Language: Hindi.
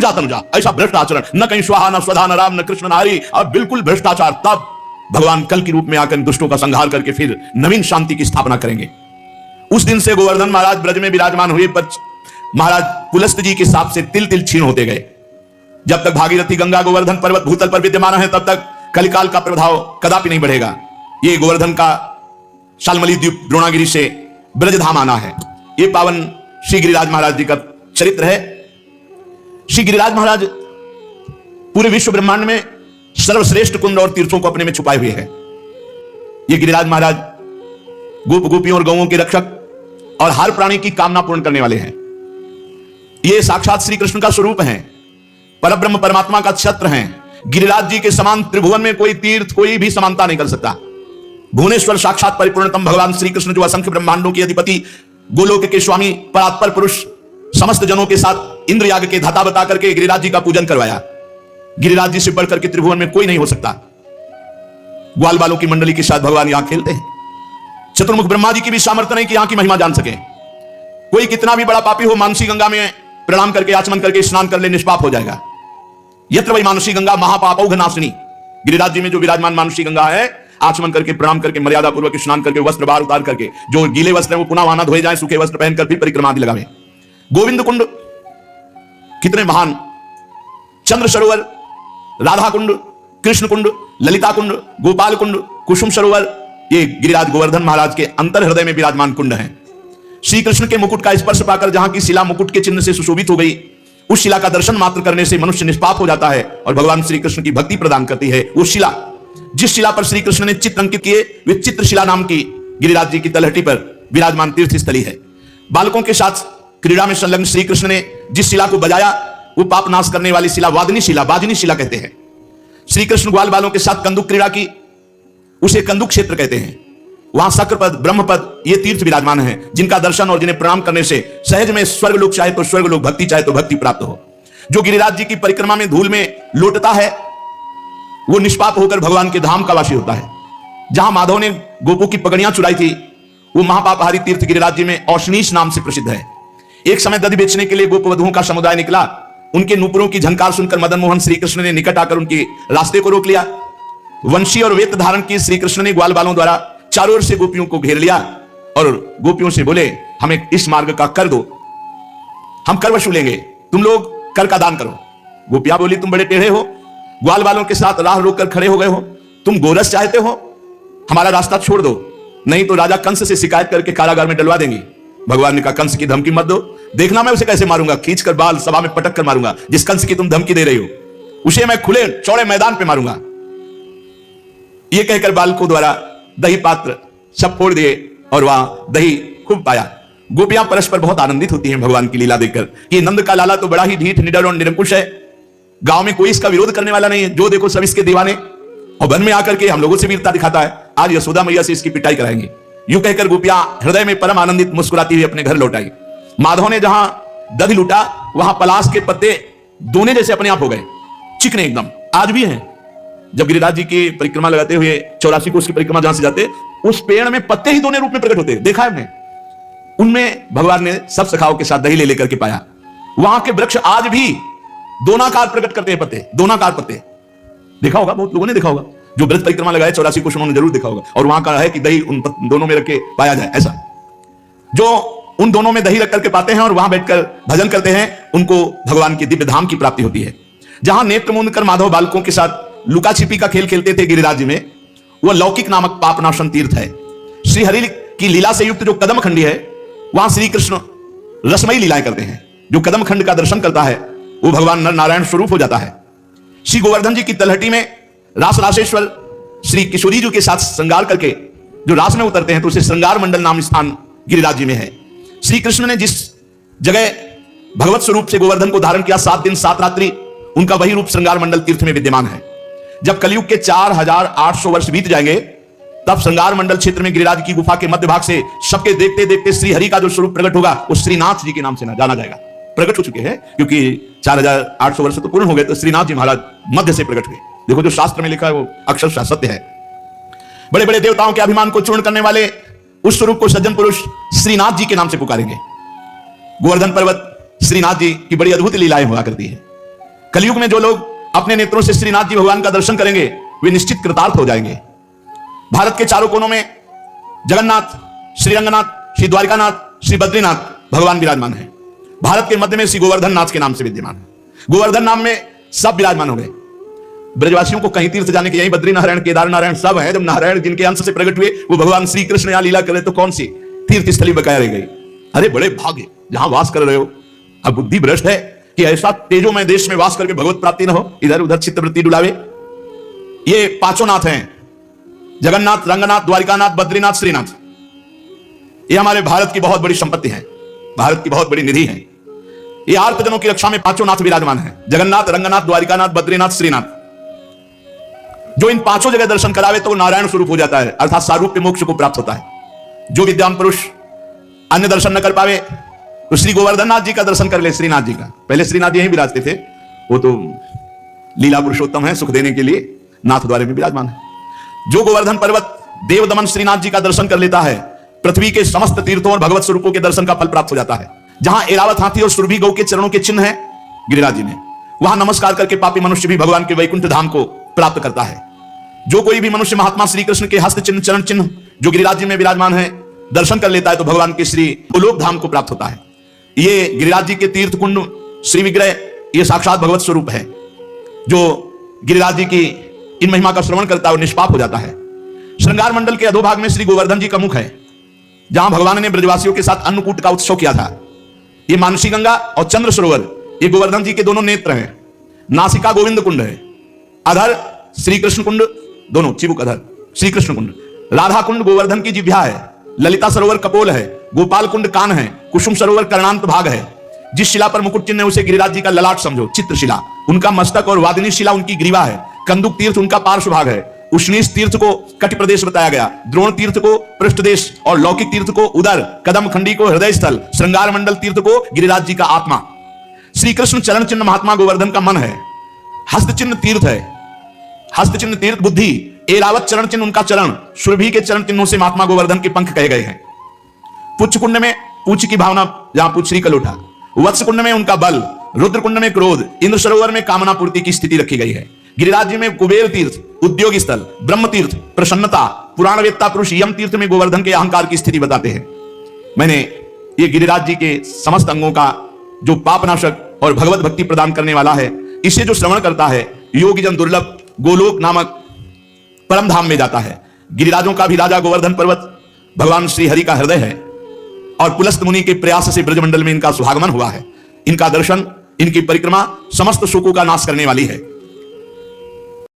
तनुजा, ऐसा भ्रष्ट आचरण, न कहीं स्वाहा न स्वधा न राम न कृष्ण नारी, अब बिल्कुल भ्रष्टाचार। तब भगवान कल के रूप में आकर दुष्टों का संहार करके फिर नवीन शांति की स्थापना करेंगे। उस दिन से गोवर्धन महाराज ब्रज में विराजमान हुए, पर महाराज पुलस्त जी के साप से तिल तिल छीन होते गए। जब तक भागीरथी गंगा गोवर्धन पर्वत भूतल पर विद्यमान है, तब तक कलिकाल का प्रभाव कदापि नहीं बढ़ेगा। ये गोवर्धन का शालमली द्वीप द्रोणागिरी से ब्रजधाम आना है। ये पावन श्री गिरिराज महाराज जी का चरित्र है। श्री गिरिराज महाराज पूरे विश्व ब्रह्मांड में सर्वश्रेष्ठ कुंड और तीर्थों को अपने में छुपाए हुए हैं। ये गिरिराज महाराज गोप गोपियों और गौओं के रक्षक और हर प्राणी की कामना पूर्ण करने वाले हैं। ये साक्षात श्री कृष्ण का स्वरूप है, परब्रह्म परमात्मा का छत्र हैं। गिरिराज जी के समान त्रिभुवन में कोई तीर्थ कोई भी समानता नहीं कर सकता। भुवनेश्वर साक्षात परिपूर्णतम भगवान श्री कृष्ण, जो असंख्य ब्रह्मांडों के अधिपति, गोलोक के स्वामी, परात्पर पुरुष, समस्त जनों के साथ इंद्र याग के धाता बता करके गिरिराज जी का पूजन करवाया। गिरिराज जी से बढ़कर के त्रिभुवन में कोई नहीं हो सकता। ग्वाल बालों की मंडली के साथ भगवान यहां खेलते हैं। चतुर्मुख ब्रह्मा जी की भी सामर्थ्य नहीं कि यहां की महिमा जान सके। कोई कितना भी बड़ा पापी हो, मानसी गंगा में प्रणाम करके आचमन करके स्नान कर ले, निष्पाप हो जाएगा। यत्र वही मानसी गंगा महापापौघ नाशिनी। गिरिराज जी में जो विराजमान मानसी गंगा है, आचमन करके प्रणाम करके मर्यादा पूर्वक स्नान करके वस्त्र बाहर उतार करके, जो गीले वस्त्र है वो पुनः वहां धोए जाए, सूखे वस्त्र पहनकर भी परिक्रमा आदि लगावे। गोविंद कुंड कितने महान, चंद्र सरोवर, राधा कुंड, कृष्ण कुंड, ललिता कुंड, गोपाल कुंड, कुसुम सरोवर, ये गिरिराज गोवर्धन महाराज के अंतर हृदय में विराजमान कुंड हैं। श्री कृष्ण के मुकुट का स्पर्श पाकर जहां की शिला मुकुट के चिन्ह से सुशोभित हो गई, उस शिला का दर्शन मात्र करने से मनुष्य निष्पाप हो जाता है और भगवान श्री कृष्ण की भक्ति प्रदान करती है। वो शिला, जिस शिला पर श्री कृष्ण ने चित्र अंकित किए, वे चित्रशिला नाम की गिरिराज जी की तलहटी पर विराजमान तीर्थ स्थली है। बालकों के साथ क्रीड़ा में संलग्न श्री कृष्ण ने जिस शिला को बजाया, वो पाप नाश करने वाली शिला वादिनी शिला, बाजिनी शिला कहते हैं। श्री कृष्ण ग्वाल बालों के साथ कंदुक क्रीड़ा की, उसे कंदुक क्षेत्र कहते हैं। वहां शक्रपद, ब्रह्मपद, ये तीर्थ विराजमान हैं, जिनका दर्शन और जिन्हें प्रणाम करने से सहज में स्वर्ग लोक चाहे तो स्वर्ग लोक, भक्ति चाहे तो भक्ति प्राप्त हो। जो गिरिराज जी की परिक्रमा में धूल में लोटता है, वो निष्पाप होकर भगवान के धाम का वासी होता है। जहां माधव ने गोपों की पगड़ियां चुराई थी, वो महापापहारी तीर्थ गिरिराज जी में औशनीश नाम से प्रसिद्ध है। एक समय दधि बेचने के लिए गोपवधुओं का समुदाय निकला। उनके नूपुरों की झनकार सुनकर मदन मोहन श्री कृष्ण ने निकट आकर उनके रास्ते को रोक लिया। वंशी और वेत धारण की श्री कृष्ण ने ग्वाल बालों द्वारा चारों ओर से गोपियों को घेर लिया और गोपियों से बोले, हमें इस मार्ग का कर दो, हम कर वसूलेंगे, तुम लोग कर का दान करो। गोपियां बोली, तुम बड़े टेढ़े हो, ग्वाल बालों के साथ राह रोककर खड़े हो गए हो, तुम गोरस चाहते हो, हमारा रास्ता छोड़ दो, नहीं तो राजा कंस से शिकायत करके कारागार में डलवा देंगी। भगवान ने कहा, कंस की धमकी मत दो, देखना मैं उसे कैसे मारूंगा, खींचकर बाल सभा में पटक कर मारूंगा। जिस कंस की तुम धमकी दे रही हो, उसे मैं खुले चौड़े मैदान पे मारूंगा। यह कहकर बालकों द्वारा दही पात्र सब फोड़ दिए और वहां दही खूब पाया। गोपियां परस्पर बहुत आनंदित होती हैं भगवान की लीला देखकर कि नंद का लाला तो बड़ा ही ढीठ, निडर और निरंकुश है। गांव में कोई इसका विरोध करने वाला नहीं है, जो देखो सब इसके दीवाने, और वन में आकर के हम लोगों से वीरता दिखाता है। आज यशोदा मैया से इसकी पिटाई कराएंगे। यूं कहकर गोपियां हृदय में परम आनंदित मुस्कुराती हुई अपने घर लौट आई। माधव ने जहां दधि लूटा, वहां पलाश के पत्ते दोने जैसे अपने आप हो गए, चिकने एकदम, आज भी हैं। जब गिरिराज जी की परिक्रमा लगाते हुए 84 कोष की परिक्रमा जहां से जाते, उस पेड़ में पत्ते ही दोने रूप में प्रकट होते, देखा है हमने। उनमें भगवान ने सब सखाओं के साथ दही ले लेकर के पाया। वहां के वृक्ष आज भी दोनाकार प्रकट करते हैं, पत्ते, दोनाकार पत्ते, देखा होगा, बहुत लोगों ने देखा होगा। जो व्रत परिक्रमा लगाए 84 कोष, उन्होंने जरूर देखा होगा। और वहां का है कि दही उन दोनों में रख के पाया जाए, ऐसा। जो उन दोनों में दही रख करके पाते हैं और वहां बैठकर भजन करते हैं, उनको भगवान की दिव्य धाम की प्राप्ति होती है। जहां नेत्र मूंद कर माधव बालकों के साथ लुका छिपी का खेल खेलते थे गिरिराज जी में, वह लौकिक नामक पापनाशन तीर्थ है। श्री हरि की लीला से युक्त जो कदम खंडी है, वहां श्री कृष्ण रसमयी लीलाएं करते हैं। जो कदम खंड का दर्शन करता है, वो भगवान नर नारायण स्वरूप हो जाता है। श्री गोवर्धन जी की तलहटी में रास रासेश्वर श्री किशोरी जी के साथ श्रृंगार करके जो रास में उतरते हैं, तो उसे श्रृंगार मंडल नाम स्थान गिरिराज जी में है। श्री कृष्ण ने जिस जगह भगवत स्वरूप से गोवर्धन को धारण किया, 7 दिन 7 रात्रि, उनका वही रूप श्रृंगार मंडल तीर्थ में विद्यमान है। जब कलयुग के 4800 वर्ष बीत जाएंगे, तब श्रृंगार मंडल क्षेत्र में गिरिराज की गुफा के मध्य भाग से सबके देखते देखते श्री हरि का जो स्वरूप प्रकट होगा, वो श्रीनाथ जी के नाम से जाना जाएगा। प्रकट हो चुके हैं, क्योंकि 4800 वर्ष तो पूर्ण हो गए, तो श्रीनाथ जी महाराज मध्य से प्रकट हुए। देखो, जो शास्त्र में लिखा है वो अक्षरशः सत्य है। बड़े बड़े देवताओं के अभिमान को चूर्ण करने वाले उस स्वरूप को सज्जन पुरुष श्रीनाथ जी के नाम से पुकारेंगे। गोवर्धन पर्वत श्रीनाथ जी की बड़ी अद्भुत लीलाएं हुआ करती है। कलयुग में जो लोग अपने नेत्रों से श्रीनाथ जी भगवान का दर्शन करेंगे वे निश्चित कृतार्थ हो जाएंगे। भारत के चारों कोनों में जगन्नाथ, श्री रंगनाथ, श्री द्वारिकानाथ, श्री बद्रीनाथ भगवान विराजमान है। भारत के मध्य में श्री गोवर्धन नाथ के नाम से विद्यमान है। गोवर्धन नाम में सब विराजमान हो गए। ब्रजवासियों को कहीं तीर्थ जाने के यही बद्री नारायण, केदार नारायण सब है। जब नारायण जिनके अंश से प्रकट हुए वो भगवान श्री कृष्ण यहाँ लीला करे तो कौन सी तीर्थ स्थली बकाया रह गई। अरे बड़े भाग्य जहां वास कर रहे हो। अब बुद्धि भ्रष्ट है कि ऐसा तेजोमय देश में वास करके भगवत प्राप्ति न हो, इधर उधर चित्तवृत्ति डुलावे। ये पांचों नाथ हैं, जगन्नाथ, रंगनाथ, द्वारिकानाथ, बद्रीनाथ, श्रीनाथ। ये हमारे भारत की बहुत बड़ी संपत्ति है, भारत की बहुत बड़ी निधि है। ये आर्तजनों की रक्षा में पांचों नाथ विराजमान है, जगन्नाथ, रंगनाथ, द्वारिकानाथ, बद्रीनाथ, श्रीनाथ। जो इन पांचों जगह दर्शन करावे तो नारायण स्वरूप हो जाता है, अर्थात सारूप्य मोक्ष को प्राप्त होता है। जो विद्वान पुरुष अन्य दर्शन न कर पावे तो श्री गोवर्धन नाथ जी का दर्शन कर ले, श्रीनाथ जी का। पहले श्रीनाथ जी यहीं विराजते थे, वो तो लीला पुरुषोत्तम है, सुख देने के लिए नाथ द्वारे में विराजमान है। जो गोवर्धन पर्वत देव दमन श्रीनाथ जी का दर्शन कर लेता है, पृथ्वी के समस्त तीर्थों और भगवत स्वरूपों के दर्शन का फल प्राप्त हो जाता है। जहां एरावत हाथी और सुरभि गौ के चरणों के चिन्ह है गिरिराज जी में, वहां नमस्कार करके पापी मनुष्य भी भगवान के वैकुंठ धाम को प्राप्त करता है। जो कोई भी मनुष्य महात्मा श्री कृष्ण के हस्त चिन्ह, चरण चिन्ह जो गिरिराज जी में विराजमान है दर्शन कर लेता है तो भगवान के श्री गोलोक धाम को प्राप्त होता है। ये गिरिराज जी के तीर्थ कुंड, श्री विग्रह, ये साक्षात भगवत स्वरूप है। जो गिरिराज जी की इन महिमा का श्रवण करता है और निष्पाप हो जाता है। श्रृंगार मंडल के अधोभाग में श्री गोवर्धन जी का मुख है, जहां भगवान ने ब्रजवासियों के साथ अन्नकूट का उत्सव किया था। ये मानसी गंगा और चंद्र सरोवर ये गोवर्धन जी के दोनों नेत्र हैं। नासिका गोविंद कुंड है, अधर श्री कृष्ण कुंड, दोनों चिबुक अधर श्री कृष्ण कुंड। राधा कुंड गोवर्धन की जिह्वा है, ललिता सरोवर कपोल है, गोपाल कुंड कान है, कुसुम सरोवर कर्णांत भाग है। जिस शिला पर मुकुट चिन्ह है उसे गिरिराज जी का ललाट समझो, चित्रशिला उनका मस्तक और वादिनी शिला उनकी ग्रीवा है। कंदुक तीर्थ उनका पार्श्व भाग है। उष्णीश तीर्थ को कटि प्रदेश बताया गया, द्रोण तीर्थ को पृष्ठदेश और लौकिक तीर्थ को उदर, कदम खंडी को हृदय स्थल, श्रृंगार मंडल तीर्थ को गिरिराज जी का आत्मा। श्री कृष्ण चरण चिन्ह महात्मा गोवर्धन का मन है। हस्त चिन्ह तीर्थ है, हस्त चिन्ह तीर्थ बुद्धि। एरावत चरण चिन्ह उनका चरण, सुरभि के चरण चिन्हों से महात्मा गोवर्धन के पंख कहे गए हैं। पुच्छ कुंड में पूछ की भावना, जहां पुच्छरी कलोठा। वत्स कुंड में उनका बल, रुद्र कुंड में क्रोध, इंद्र सरोवर में कामना पूर्ति की स्थिति रखी गई है। गिरिराज जी में कुबेर तीर्थ, उद्योग स्थल, ब्रह्म तीर्थ, प्रसन्नता, पुराणवेत्ता पुरुष, यम तीर्थ में गोवर्धन के अहंकार की स्थिति बताते हैं। मैंने ये गिरिराज जी के समस्त अंगों का जो पापनाशक और भगवत भक्ति प्रदान करने वाला है, इसे जो श्रवण करता है योगी जन दुर्लभ गोलोक नामक परम धाम में जाता है। गिरिराजों का भी राजा गोवर्धन पर्वत भगवान श्री हरि का हृदय है और पुलस्त मुनि के प्रयास से ब्रजमंडल में इनका सुहागमन हुआ है। इनका दर्शन, इनकी परिक्रमा समस्त शोकों का नाश करने वाली है।